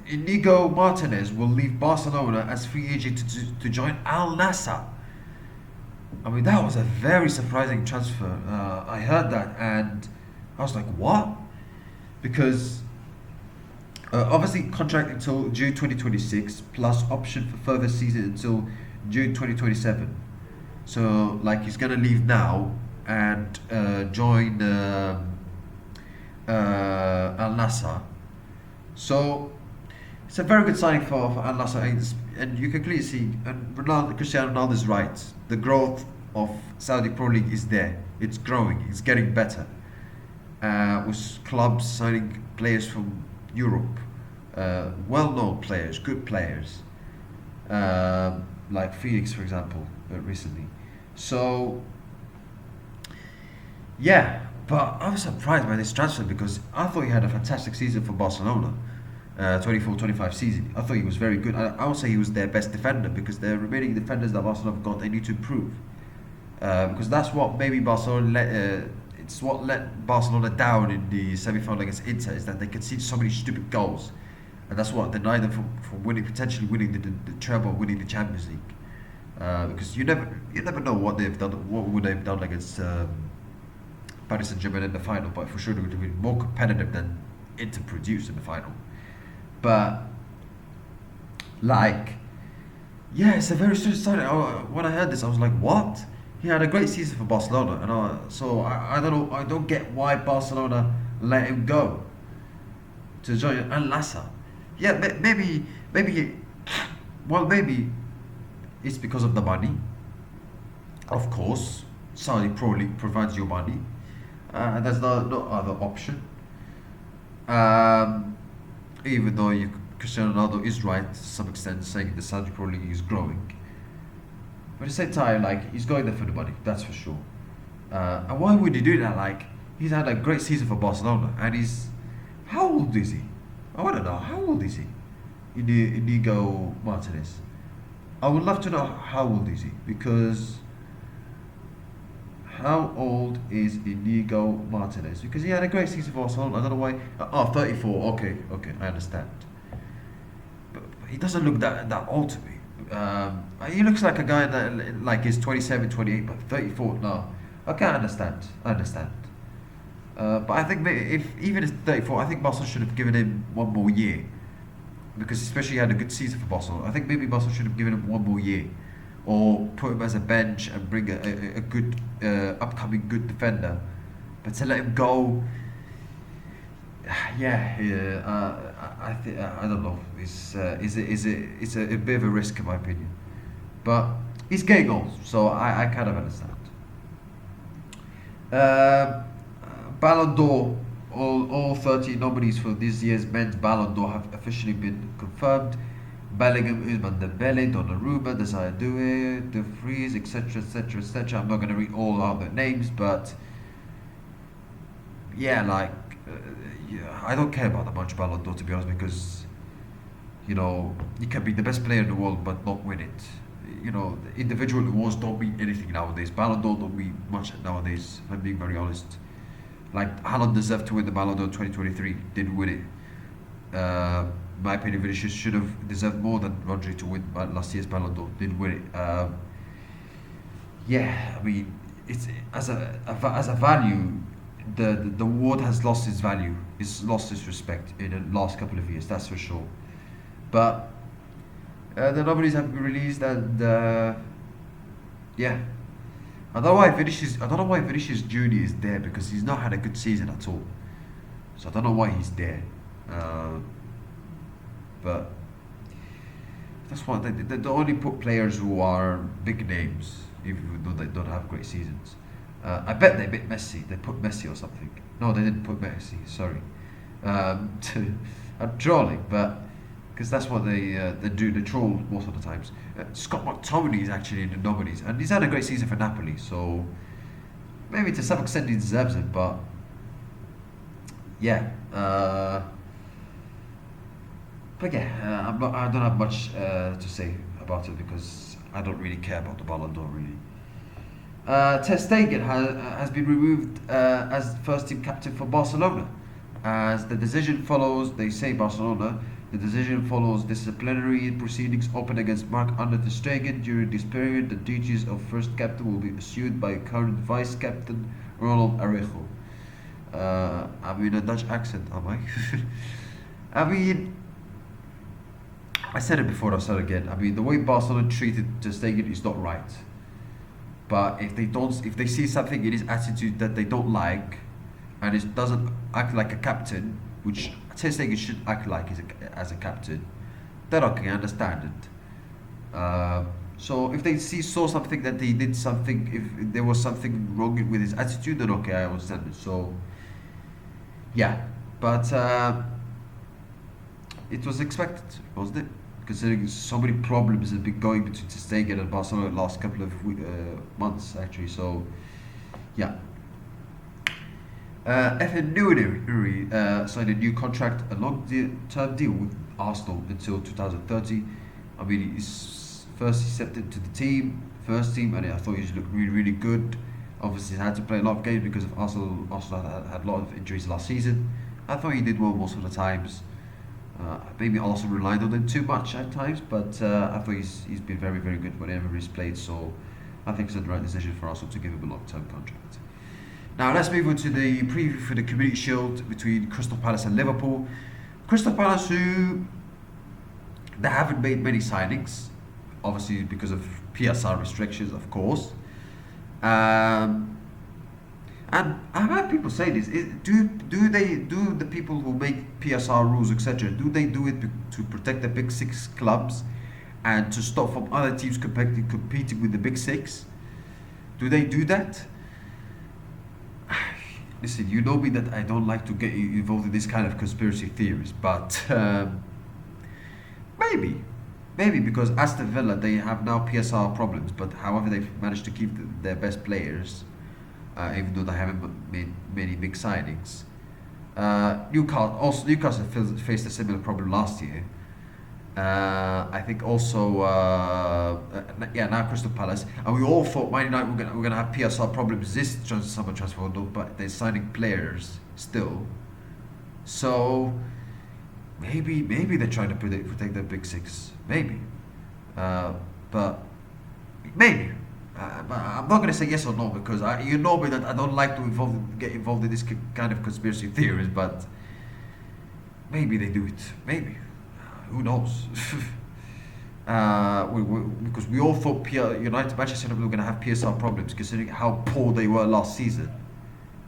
Inigo Martinez will leave Barcelona as free agent to join Al Nassr. I mean, that was a very surprising transfer. I heard that and I was like, what? Because obviously contract until June 2026 plus option for further season until June 2027. So like he's gonna leave now and join Al Nassr. So it's a very good signing for Al Nassr, and you can clearly see, and Cristiano Ronaldo is right. The growth of Saudi Pro League is there. It's growing. It's getting better. With clubs signing players from Europe, well-known players, good players, like Phoenix, for example, recently. So yeah, but I was surprised by this transfer because I thought he had a fantastic season for Barcelona, 24-25 season. I thought he was very good. I would say he was their best defender because the remaining defenders that Barcelona have got, they need to improve. Because that's what maybe it's what let Barcelona down in the semi-final against Inter is that they concede so many stupid goals, and that's what denied them from winning, potentially winning the treble, winning the Champions League. Because you never know what they've done, what would they've done against Paris Saint-Germain in the final, but for sure they would have been more competitive than Inter produced in the final. But like, yeah, it's a very strange story. When I heard this, I was like, what? He had a great season for Barcelona, and I don't know, I don't get why Barcelona let him go to join Al Nassr. Yeah, maybe, well, maybe it's because of the money. Of course, Saudi Pro League provides you money, and there's no other option. Um, Even though Cristiano Ronaldo is right to some extent, saying the Saudi Pro League is growing, but at the same time, like he's going there for the money, that's for sure. And why would he do that? Like he's had a great season for Barcelona, and he's how old is he? I want to know how old is he? Inigo Martinez. I would love to know how old is he because how old is Inigo Martinez? Because he had a great season for Barcelona. I don't know why. 34. Okay, I understand. But he doesn't look that old to me. He looks like a guy that like is 27, 28, but 34. No, okay, I understand. But I think if even if 34, I think Barcelona should have given him one more year because especially he had a good season for Barcelona. I think maybe Barcelona should have given him one more year or put him as a bench and bring a good upcoming good defender. But to let him go, yeah, I don't know. It's a bit of a risk in my opinion, but he's getting goals, so I kind of understand. Um, Ballon d'Or, all 30 nominees for this year's men's Ballon d'Or have officially been confirmed. Bellingham, Ousmane Dembele, Donnarumma, Desire Doué, De Vries, etc., etc., etc. I'm not going to read all of the names, but yeah, like, yeah, I don't care about the much Ballon d'Or to be honest, because you can be the best player in the world but not win it. The individual awards don't mean anything nowadays. Ballon d'Or don't mean much nowadays. If I'm being very honest. Like Haaland deserved to win the Ballon d'Or 2023, didn't win it. My opinion, Vinicius should have deserved more than Rodri to win last year's Ballon d'Or, didn't win it. Yeah, I mean, it's as a value, the award has lost its value. It's lost its respect in the last couple of years. That's for sure. But the nominees have been released, and yeah, I don't know why Vinicius Junior is there because he's not had a good season at all. So I don't know why he's there. Uh, but that's why they only put players who are big names, even though they don't have great seasons. I bet they put Messi. They put Messi or something. No, they didn't put Messi. Sorry. I'm trolling, but because that's what they do. They troll most of the times. Scott McTominay is actually in the nominees, and he's had a great season for Napoli. So maybe to some extent he deserves it. But yeah. But yeah, I don't have much to say about it because I don't really care about the Ballon d'Or really. Ter Stegen has been removed as first team captain for Barcelona, as the decision follows. They say Barcelona The decision follows disciplinary proceedings opened against Marc-Andre ter Stegen. During this period, the duties of first captain will be assumed by current vice captain Ronald Araujo. I'm in a Dutch accent, am I? I mean, I said it before, I'll say it again. I mean, the way Barcelona treated ter Stegen is not right. But if they see something in his attitude that they don't like, and it doesn't act like a captain, which ter Stegen should act like as a captain, then okay, I understand it. So if they saw something that he did something, if there was something wrong with his attitude, then okay, I understand it. So yeah, but it was expected, wasn't it? Considering so many problems have been going between ter Stegen and Barcelona the last couple of months, actually. So yeah. Ethan Newry signed a new contract, a long-term deal with Arsenal until 2030. I mean, he stepped into the first team, and I thought he looked really, really good. Obviously, he had to play a lot of games because of Arsenal. Arsenal had a lot of injuries last season. I thought he did well most of the times. Maybe Arsenal relied on him too much at times, but I thought he's been very, very good whenever he's played. So I think it's the right decision for Arsenal to give him a long-term contract. Now let's move on to the preview for the Community Shield between Crystal Palace and Liverpool. Crystal Palace, who they haven't made many signings, obviously because of PSR restrictions, of course. And I've had people say this: do the people who make PSR rules, etc. Do they do it to protect the big six clubs and to stop from other teams competing with the big six? Do they do that? Listen, you know me that I don't like to get involved in this kind of conspiracy theories, but maybe, because Aston Villa, they have now PSR problems, but however they've managed to keep their best players, even though they haven't made many big signings. Newcastle faced a similar problem last year. I think also, now Crystal Palace, and we all thought Man United we're gonna have PSR problems this summer transfer window, but they're signing players still. So maybe they're trying to protect their big six, maybe, but maybe. But I'm not gonna say yes or no because you know me that I don't like to get involved in this kind of conspiracy theories, but maybe they do it, maybe. Who knows? Because we all thought Manchester United were going to have PSR problems considering how poor they were last season,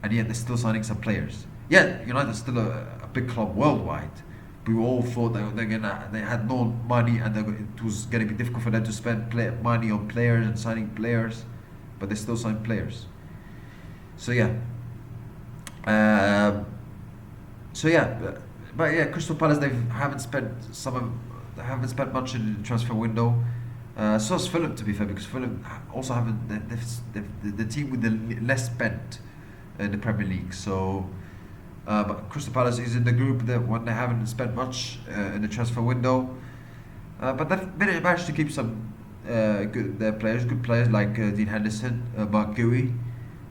and yet they're still signing some players. Yeah, United's still a big club worldwide. But we all thought they had no money and it was going to be difficult for them to spend money on players and signing players, but they still sign players. So yeah. So yeah. But yeah, Crystal Palace they haven't spent much in the transfer window. So has Fulham, to be fair, because Fulham also haven't the team with the less spent in the Premier League. So, but Crystal Palace is in the group that when they haven't spent much in the transfer window. But they've managed to keep some good players like Dean Henderson, Mark Gui,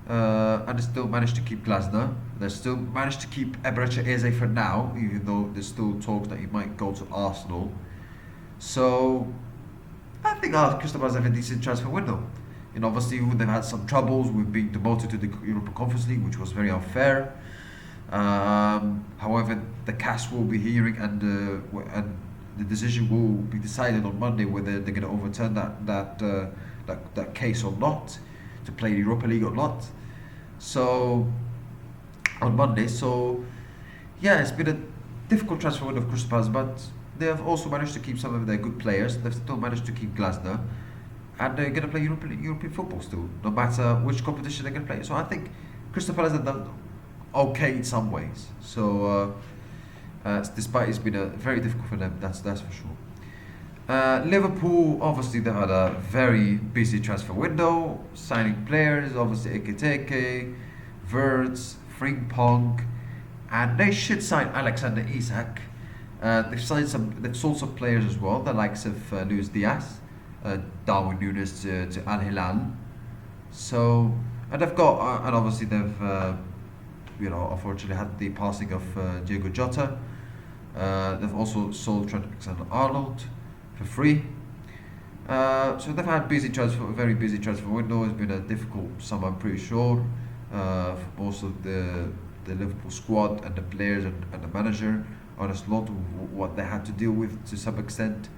and they still managed to keep Glasner. They still managed to keep Eberechi Eze for now, even though there's still talks that he might go to Arsenal. So I think Crystal Palace have a decent transfer window. And obviously they've had some troubles with being demoted to the Europa Conference League, which was very unfair. However, the CAS will be hearing and the decision will be decided on Monday whether they're going to overturn that case or not, to play the Europa League or not. So on Monday. So yeah, it's been a difficult transfer window of Crystal Palace, but they have also managed to keep some of their good players. They've still managed to keep Glasner, and they're going to play European football still, no matter which competition they're going to play. So I think Crystal Palace have done okay in some ways. So despite it's been very difficult for them, that's for sure. Liverpool, obviously they had a very busy transfer window, signing players, obviously Ekiteke, Wirtz, Frimpong, and they should sign Alexander Isak. They've sold some players as well, the likes of Luis Diaz, Darwin Núñez to Al Hilal. So, and they've got, and obviously they've, unfortunately had the passing of Diego Jota. They've also sold Trent Alexander-Arnold for free. So they've had very busy transfer window. It's been a difficult summer, I'm pretty sure, for most of the Liverpool squad and the players and the manager. On a lot of what they had to deal with to some extent.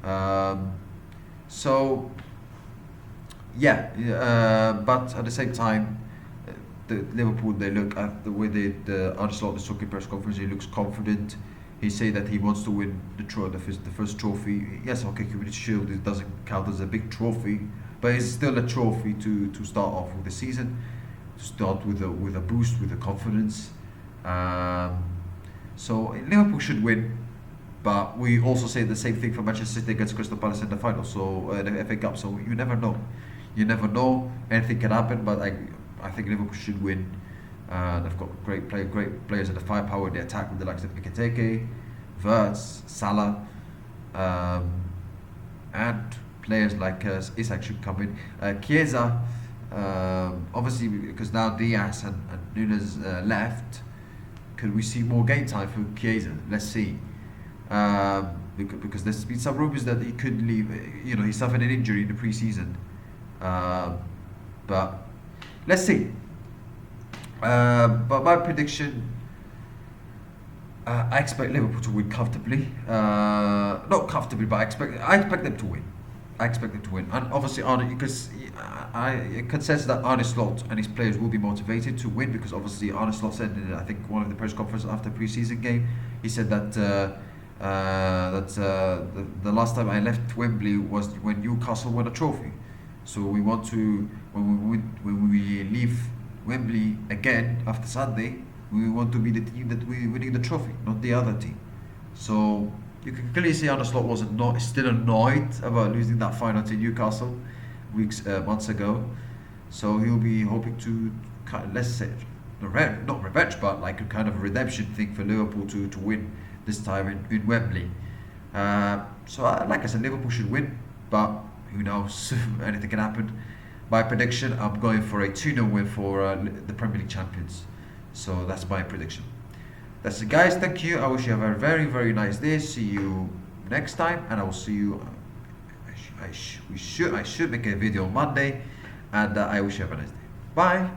Um, so but at the same time, the Liverpool, they look at the way the Arne Slot is talking press conference. He looks confident. He say that he wants to win the first trophy. Yes, okay, Community Shield, it doesn't count as a big trophy, but it's still a trophy to start off with the season, to start with a boost, with a confidence. Um, so Liverpool should win, but we also say the same thing for Manchester City against Crystal Palace in the final. So the FA Cup. So you never know. You never know. Anything can happen, but I think Liverpool should win. They've got great players in the firepower in the attack with the likes of Ikiteke, Verts, Salah, and players like Isak should come in. Chiesa, obviously, because now Diaz and Nunes left, could we see more game time for Chiesa? Let's see. Because there's been some rumours that he could leave. He suffered an injury in the pre-season. But let's see. But my prediction, I expect Liverpool to win comfortably. Not comfortably, but I expect them to win. I expect them to win, and obviously because I consensus that Arne Slot and his players will be motivated to win, because obviously Arne Slot said in I think one of the press conferences after pre-season game, he said that the last time I left Wembley was when Newcastle won a trophy. So we want to when we leave Wembley again after Sunday, we want to be the team that we winning the trophy, not the other team. So you can clearly see Arne Slot was still annoyed about losing that final to Newcastle months ago. So he'll be hoping to let's say not revenge, but like a kind of redemption thing for Liverpool to win this time in Wembley. Like I said, Liverpool should win, but who knows? Anything can happen. My prediction, I'm going for a 2-0 win for the Premier League champions. So that's my prediction. That's it, guys. Thank you. I wish you have a very, very nice day. See you next time, and I will see you. I should make a video on Monday, and I wish you have a nice day. Bye.